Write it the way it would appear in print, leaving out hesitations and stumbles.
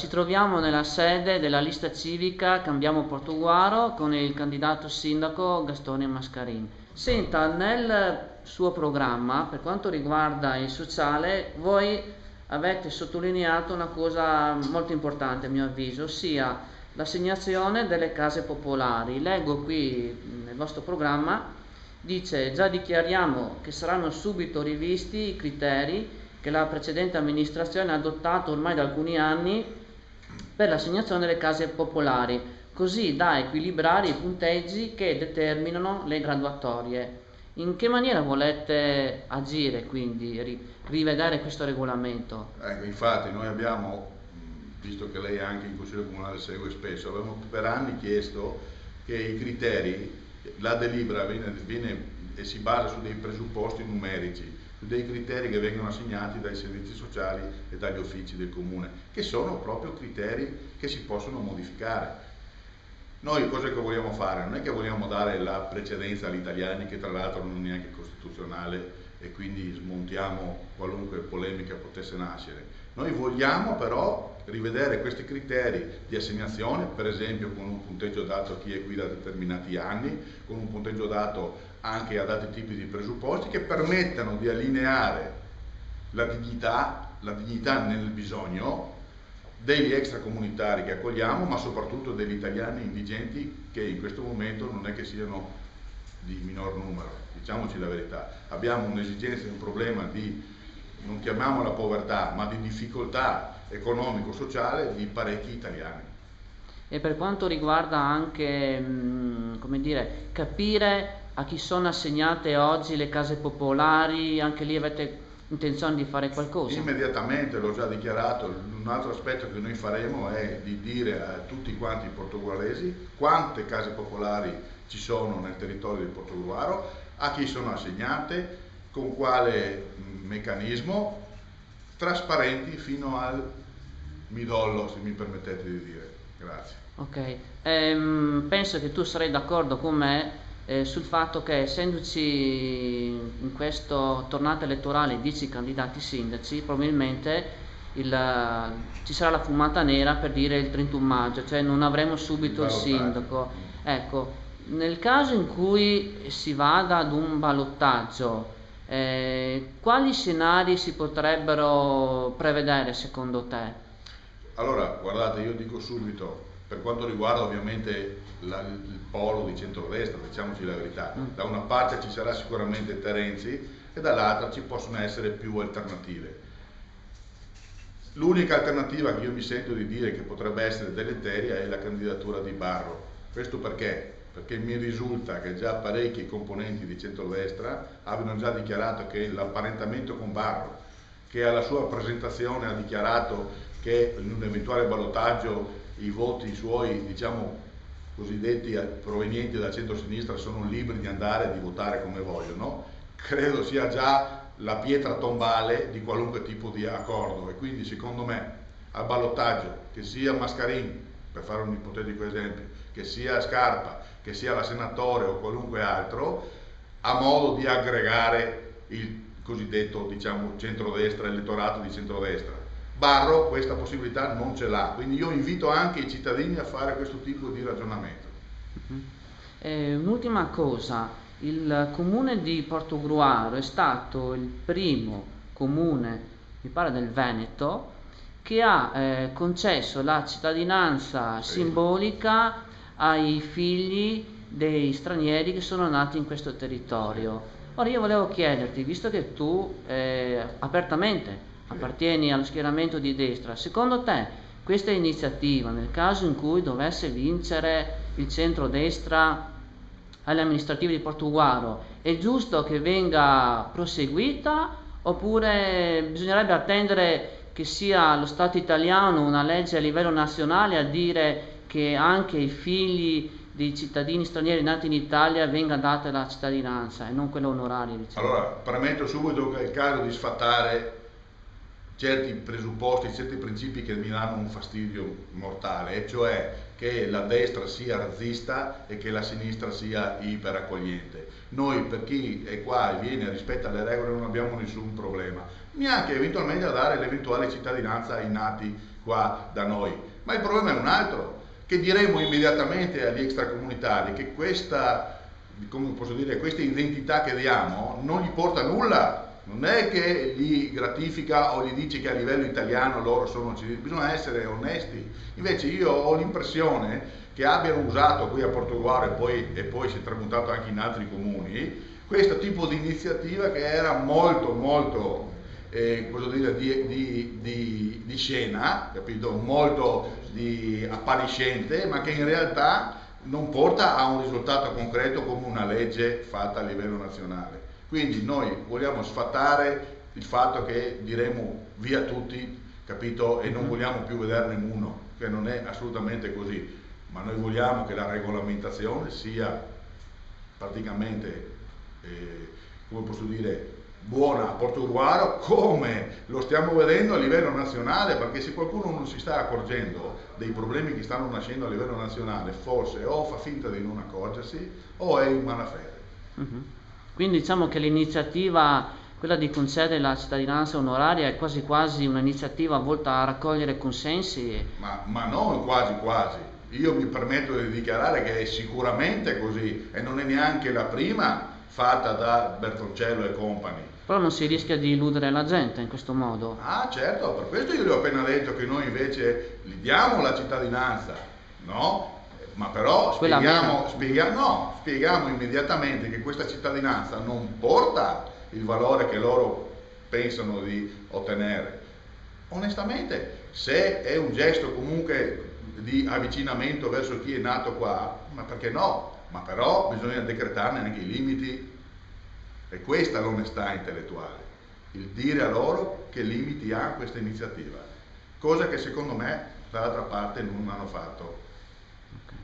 ci troviamo nella sede della lista civica Cambiamo Portoguaro con il candidato sindaco Gastone Mascarin. Senta, nel suo programma, per quanto riguarda il sociale, voi avete sottolineato una cosa molto importante a mio avviso, ossia l'assegnazione delle case popolari. Leggo qui nel vostro programma, dice: già dichiariamo che saranno subito rivisti i criteri che la precedente amministrazione ha adottato ormai da alcuni anni per l'assegnazione delle case popolari, così da equilibrare i punteggi che determinano le graduatorie. In che maniera volete agire, quindi, rivedere questo regolamento? Ecco, infatti noi abbiamo, visto che lei anche in Consiglio Comunale segue spesso, abbiamo per anni chiesto che i criteri, la delibera viene e si basa su dei presupposti numerici, su dei criteri che vengono assegnati dai servizi sociali e dagli uffici del comune, che sono proprio criteri che si possono modificare. Noi cosa che vogliamo fare? Non è che vogliamo dare la precedenza agli italiani, che tra l'altro non è neanche costituzionale, e quindi smontiamo qualunque polemica potesse nascere. Noi vogliamo però rivedere questi criteri di assegnazione, per esempio con un punteggio dato a chi è qui da determinati anni, con un punteggio dato anche ad altri tipi di presupposti che permettano di allineare la dignità nel bisogno degli extracomunitari che accogliamo, ma soprattutto degli italiani indigenti, che in questo momento non è che siano di minor numero, diciamoci la verità. Abbiamo un'esigenza, un problema di, non chiamiamola povertà, ma di difficoltà economico-sociale di parecchi italiani. E per quanto riguarda anche, come dire, capire a chi sono assegnate oggi le case popolari, anche lì avete intenzione di fare qualcosa? Immediatamente, l'ho già dichiarato, un altro aspetto che noi faremo è di dire a tutti quanti i portoghesi quante case popolari ci sono nel territorio di Portogruaro, a chi sono assegnate, con quale meccanismo, trasparenti fino al midollo, se mi permettete di dire. Grazie. Ok, penso che tu sarai d'accordo con me sul fatto che, essendoci in questa tornata elettorale 10 candidati sindaci, probabilmente ci sarà la fumata nera per dire il 31 maggio, cioè non avremo subito il sindaco. Ecco, nel caso in cui si vada ad un ballottaggio, quali scenari si potrebbero prevedere secondo te? Allora, guardate, io dico subito, per quanto riguarda ovviamente il polo di centrodestra, diciamoci la verità, da una parte ci sarà sicuramente Terenzi e dall'altra ci possono essere più alternative. L'unica alternativa che io mi sento di dire che potrebbe essere deleteria è la candidatura di Barro. Questo perché? Perché mi risulta che già parecchi componenti di centrodestra abbiano già dichiarato che l'apparentamento con Barro, che alla sua presentazione ha dichiarato che in un eventuale ballottaggio i voti suoi, diciamo, cosiddetti provenienti dal centro-sinistra sono liberi di andare e di votare come vogliono, credo sia già la pietra tombale di qualunque tipo di accordo. E quindi secondo me al ballottaggio, che sia Mascarin, per fare un ipotetico esempio, che sia Scarpa, che sia la Senatore o qualunque altro, ha modo di aggregare il cosiddetto, diciamo, centrodestra, elettorato di centrodestra. Barro questa possibilità non ce l'ha, quindi io invito anche i cittadini a fare questo tipo di ragionamento. Un'ultima cosa, il comune di Portogruaro è stato il primo comune, mi pare del Veneto, che ha concesso la cittadinanza simbolica ai figli dei stranieri che sono nati in questo territorio. Ora io volevo chiederti, visto che tu apertamente appartieni allo schieramento di destra, secondo te questa iniziativa, nel caso in cui dovesse vincere il centro-destra alle amministrative di Portogruaro, è giusto che venga proseguita oppure bisognerebbe attendere che sia lo Stato italiano, una legge a livello nazionale, a dire che anche ai figli dei cittadini stranieri nati in Italia venga data la cittadinanza e non quella onoraria, diciamo? Allora, premetto subito che è il caso di sfatare certi presupposti, certi principi che mi danno un fastidio mortale, e cioè che la destra sia razzista e che la sinistra sia iperaccogliente. Noi, per chi è qua e viene e rispetta le regole, non abbiamo nessun problema, neanche eventualmente a dare l'eventuale cittadinanza ai nati qua da noi, ma il problema è un altro, che diremo immediatamente agli extracomunitari che questa, come posso dire, questa identità che diamo non gli porta a nulla. Non è che gli gratifica o gli dice che a livello italiano loro sono civili, bisogna essere onesti. Invece io ho l'impressione che abbiano usato qui a Portogruaro e poi si è tramutato anche in altri comuni, questo tipo di iniziativa che era molto posso dire, di scena, capito? Molto di appariscente, ma che in realtà non porta a un risultato concreto come una legge fatta a livello nazionale. Quindi noi vogliamo sfatare il fatto che diremo via tutti, capito? E non vogliamo più vederne uno, che non è assolutamente così, ma noi vogliamo che la regolamentazione sia praticamente, come posso dire, buona a Portogruaro, come lo stiamo vedendo a livello nazionale, perché se qualcuno non si sta accorgendo dei problemi che stanno nascendo a livello nazionale, forse o fa finta di non accorgersi o è in malafede. Quindi diciamo che l'iniziativa, quella di concedere la cittadinanza onoraria, è quasi quasi un'iniziativa volta a raccogliere consensi. Ma non quasi quasi. Io mi permetto di dichiarare che è sicuramente così e non è neanche la prima fatta da Bertoncello e compagni. Però non si rischia di illudere la gente in questo modo. Ah, certo, per questo io gli ho appena detto che noi invece gli diamo la cittadinanza, no? Ma però spieghiamo immediatamente che questa cittadinanza non porta il valore che loro pensano di ottenere. Onestamente, se è un gesto comunque di avvicinamento verso chi è nato qua, ma perché no? Ma però bisogna decretarne anche i limiti. E questa è l'onestà intellettuale, il dire a loro che limiti ha questa iniziativa, cosa che secondo me dall'altra parte non hanno fatto. Okay.